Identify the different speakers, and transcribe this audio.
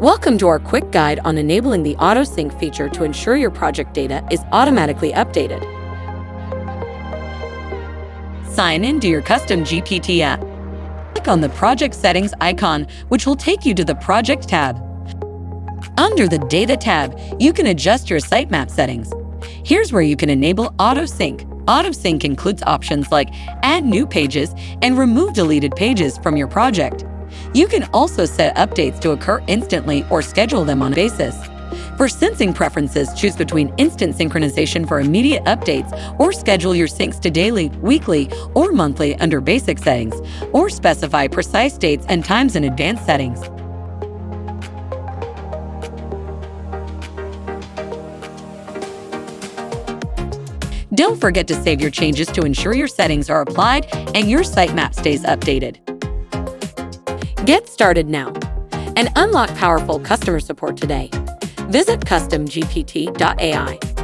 Speaker 1: Welcome to our quick guide on enabling the auto-sync feature to ensure your project data is automatically updated. Sign in to your CustomGPT app. Click on the Project Settings icon, which will take you to the Project tab. Under the Data tab, you can adjust your sitemap settings. Here's where you can enable auto-sync. Auto-sync includes options like add new pages and remove deleted pages from your project. You can also set updates to occur instantly or schedule them on a basis. For syncing preferences, choose between instant synchronization for immediate updates, or schedule your syncs to daily, weekly, or monthly under basic settings, or specify precise dates and times in advanced settings. Don't forget to save your changes to ensure your settings are applied and your sitemap stays updated. Get started now and unlock powerful customer support today. Visit CustomGPT.ai.